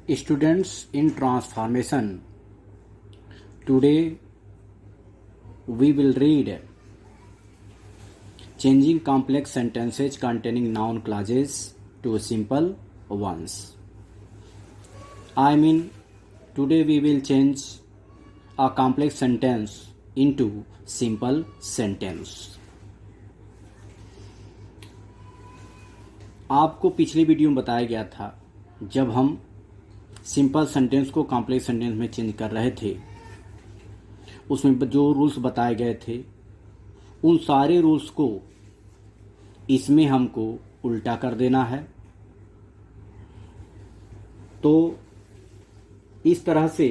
Students in transformation. Today we will read changing complex sentences containing noun clauses to simple ones. Today we will change a complex sentence into simple sentence. आपको पिछली video में बताया गया था जब हम simple sentence को complex sentence में चेंज कर रहे थे, उसमें जो रूल्स बताए गए थे उन सारे रूल्स को इसमें हमको उल्टा कर देना है। तो इस तरह से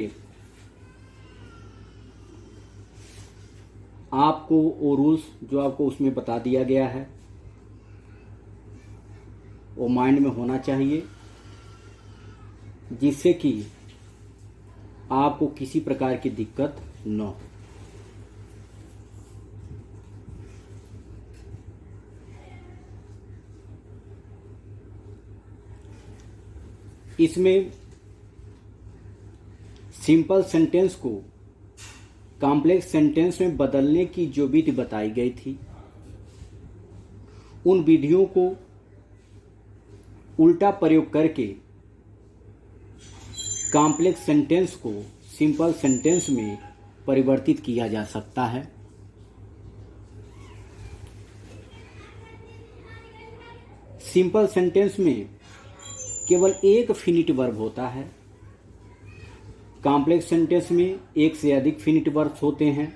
आपको वो रूल्स जो आपको उसमें बता दिया गया है वो माइंड में होना चाहिए, जिससे कि आपको किसी प्रकार की दिक्कत न हो। इसमें सिंपल सेंटेंस को कॉम्प्लेक्स सेंटेंस में बदलने की जो विधि बताई गई थी, उन विधियों को उल्टा प्रयोग करके कॉम्प्लेक्स सेंटेंस को सिंपल सेंटेंस में परिवर्तित किया जा सकता है। सिंपल सेंटेंस में केवल एक फिनिट वर्ब होता है, कॉम्प्लेक्स सेंटेंस में एक से अधिक फिनिट वर्ब्स होते हैं।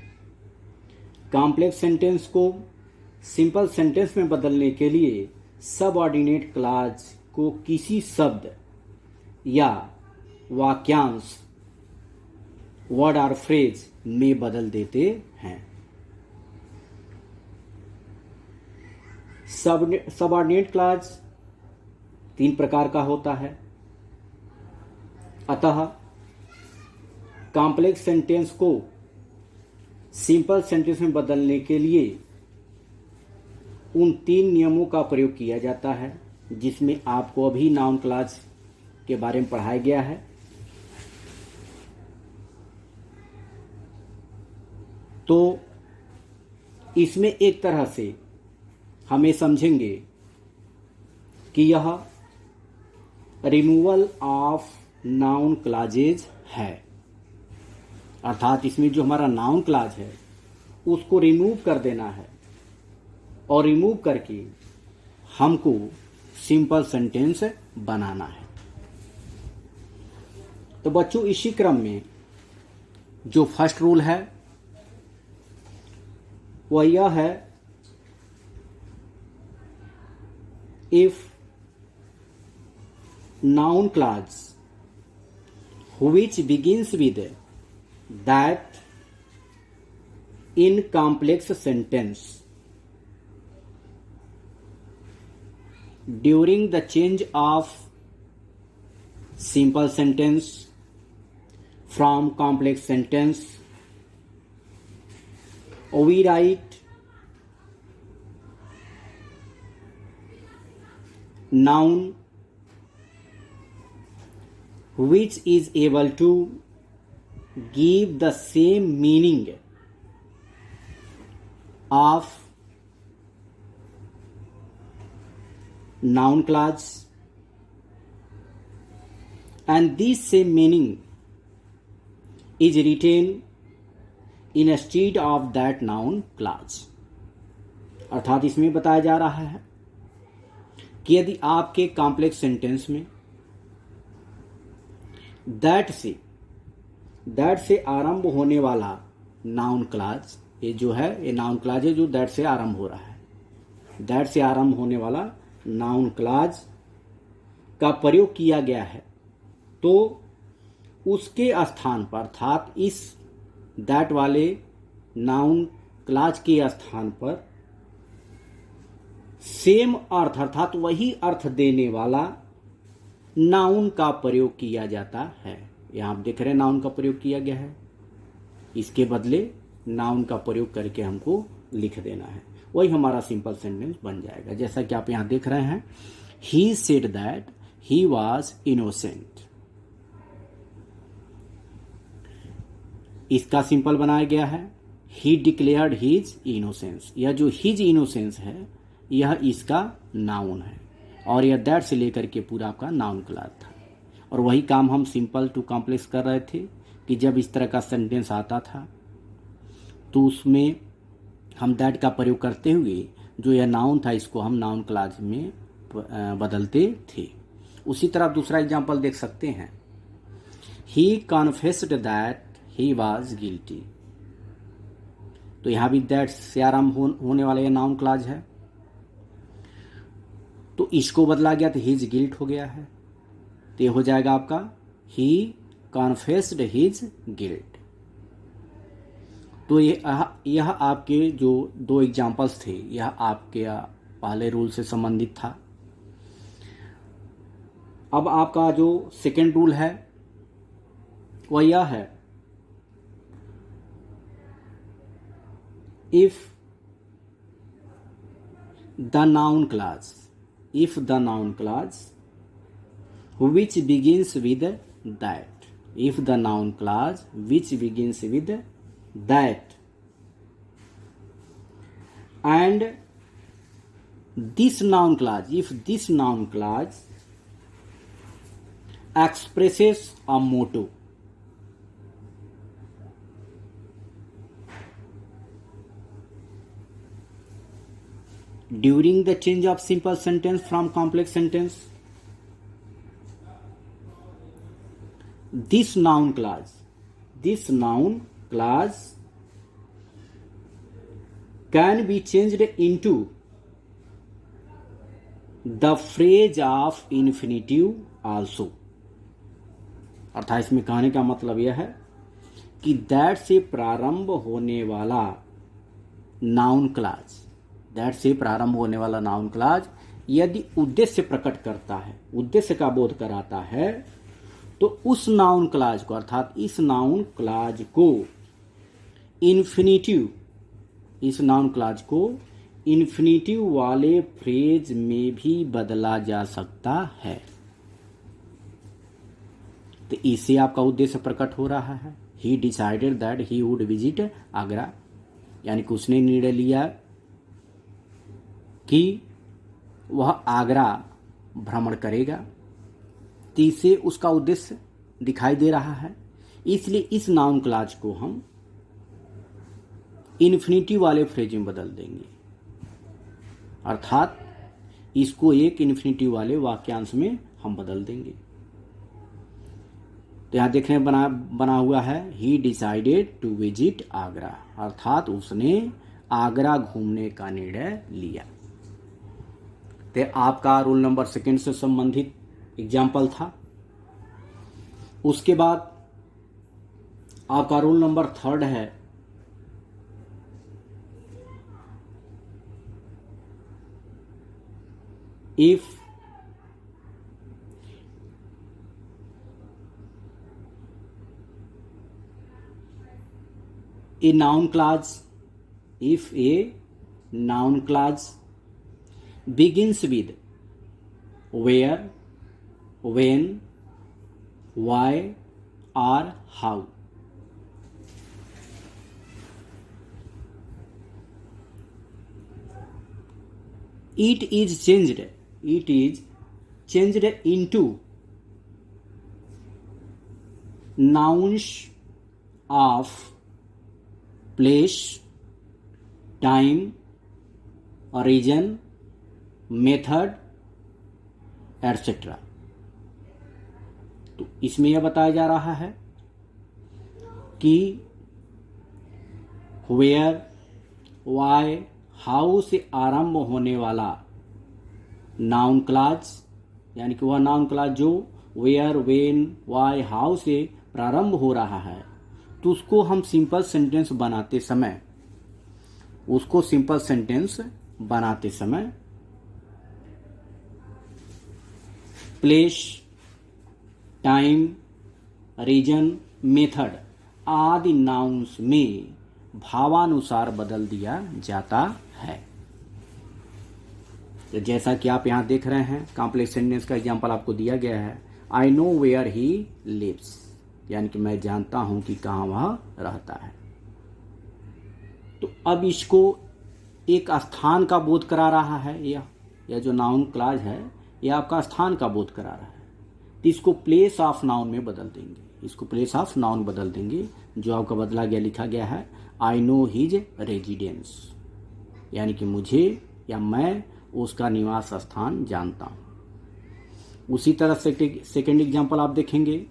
कॉम्प्लेक्स सेंटेंस को सिंपल सेंटेंस में बदलने के लिए सबऑर्डिनेट क्लॉज को किसी शब्द या वाक्यांश वर्ड और फ्रेज में बदल देते हैं। सबऑर्डिनेट क्लॉज 3 प्रकार का होता है, अतः कॉम्प्लेक्स सेंटेंस को सिंपल सेंटेंस में बदलने के लिए उन 3 नियमों का प्रयोग किया जाता है, जिसमें आपको अभी नाउन क्लॉज के बारे में पढ़ाया गया है। तो इसमें एक तरह से हमें समझेंगे कि यह रिमूवल ऑफ नाउन क्लॉजेज है, अर्थात इसमें जो हमारा नाउन क्लॉज है उसको रिमूव कर देना है और रिमूव करके हमको सिंपल सेंटेंस बनाना है। तो बच्चों, इसी क्रम में जो फर्स्ट रूल है वह यह है, if noun clause which begins with that in complex sentence during the change of simple sentence from complex sentence, we write noun which is able to give the same meaning of noun clause, and this same meaning is written instead of that noun clause। अर्थात इसमें बताया जा रहा है कि यदि आपके complex sentence में दैट से आरंभ होने वाला नाउन क्लॉज, ये जो है ये नाउन क्लॉज है जो दैट से आरंभ हो रहा है, दैट से आरंभ होने वाला नाउन क्लॉज का प्रयोग किया गया है, तो उसके स्थान पर अर्थात इस दैट वाले नाउन क्लॉज के स्थान पर सेम अर्थ अर्थात वही अर्थ देने वाला नाउन का प्रयोग किया जाता है। यहां आप देख रहे हैं नाउन का प्रयोग किया गया है, इसके बदले नाउन का प्रयोग करके हमको लिख देना है, वही हमारा सिंपल सेंटेंस बन जाएगा। जैसा कि आप यहां देख रहे हैं, he said that he was innocent. इसका सिंपल बनाया गया है ही डिक्लेयर्ड हिज इनोसेंस। यह जो हिज इनोसेंस है यह इसका नाउन है और यह दैट से लेकर के पूरा आपका नाउन क्लॉज था। और वही काम हम सिंपल टू कॉम्प्लेक्स कर रहे थे कि जब इस तरह का सेंटेंस आता था तो उसमें हम दैट का प्रयोग करते हुए जो यह नाउन था इसको हम नाउन क्लॉज में बदलते थे। उसी तरह दूसरा एग्जांपल देख सकते हैं he confessed that he was guilty. तो यहां भी दैट से आरंभ होने वाला यह नाउन क्लॉज है, तो इसको बदला गया तो हिज गिल्ट हो गया है, तो ये हो जाएगा आपका ही कन्फेस्ड हिज गिल्ट। तो यह आपके जो दो एग्जाम्पल्स थे यह आपके पहले रूल से संबंधित था। अब आपका जो सेकेंड रूल है वह यह है if the noun clause which begins with that, if the noun clause which begins with that and this noun clause, if this noun clause expresses a motto, during the change of simple sentence from complex sentence, this noun clause can be changed into the phrase of infinitive also। अर्थात इसमें कहने का मतलब यह है कि that से प्रारंभ होने वाला नाउन क्लॉज, दैट से प्रारंभ होने वाला नाउन क्लॉज यदि उद्देश्य प्रकट करता है, उद्देश्य का बोध कराता है, तो उस नाउन क्लॉज को अर्थात इस नाउन क्लॉज को इन्फिनिटिव, इस नाउन क्लॉज को इन्फिनिटिव वाले फ्रेज में भी बदला जा सकता है। तो इससे आपका उद्देश्य प्रकट हो रहा है। He decided that he would visit Agra, यानी कि उसने निर्णय लिया कि वह आगरा भ्रमण करेगा, तो इससे उसका उद्देश्य दिखाई दे रहा है। इसलिए इस नाउन क्लॉज को हम इन्फिनिटिव वाले फ्रेज में बदल देंगे, अर्थात इसको एक इन्फिनिटिव वाले वाक्यांश में हम बदल देंगे। तो यहां देखने बना हुआ है he decided to visit Agra, अर्थात उसने आगरा घूमने का निर्णय लिया। तो आपका रूल नंबर सेकेंड से संबंधित एग्जाम्पल था। उसके बाद आपका रूल नंबर थर्ड है if a noun clause, if a noun clause begins with where, when, why or how, it is changed into nouns of place, time, region, method etcetera. तो इसमें यह बताया जा रहा है कि वेयर, वाई, हाउ से आरंभ होने वाला नाउन क्लॉज, यानी कि वह नाउन क्लॉज जो वेयर, वेन, वाई, हाउ से प्रारंभ हो रहा है, तो उसको हम सिंपल सेंटेंस बनाते समय प्लेस, टाइम, रीजन, मेथड आदि नाउन्स में भावानुसार बदल दिया जाता है। तो जैसा कि आप यहां देख रहे हैं, कॉम्प्लेक्स सेंटेंस का एग्जांपल आपको दिया गया है, I know where he lives, यानी कि मैं जानता हूं कि कहाँ वह रहता है। तो अब इसको एक स्थान का बोध करा रहा है। यह जो नाउन क्लॉज है यह आपका स्थान का बोध करा रहा है। तो इसको प्लेस ऑफ नाउन में बदल देंगे, इसको प्लेस ऑफ नाउन बदल देंगे। जो आपका बदला गया लिखा गया है आई नो हिज रेजिडेंस, यानी कि मुझे या मैं उसका निवास स्थान जानता हूँ। उसी तरह से सेकेंड एग्जाम्पल आप देखेंगे,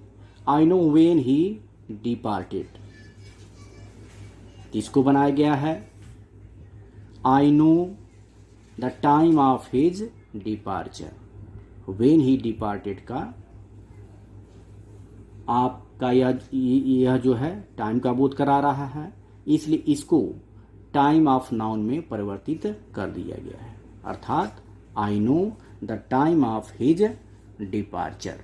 I know when he departed. इसको बनाया गया है I know the time of his departure. When he departed का आपका यह जो है टाइम का बोध करा रहा है, इसलिए इसको टाइम ऑफ नाउन में परिवर्तित कर दिया गया है, अर्थात I know the time of his departure.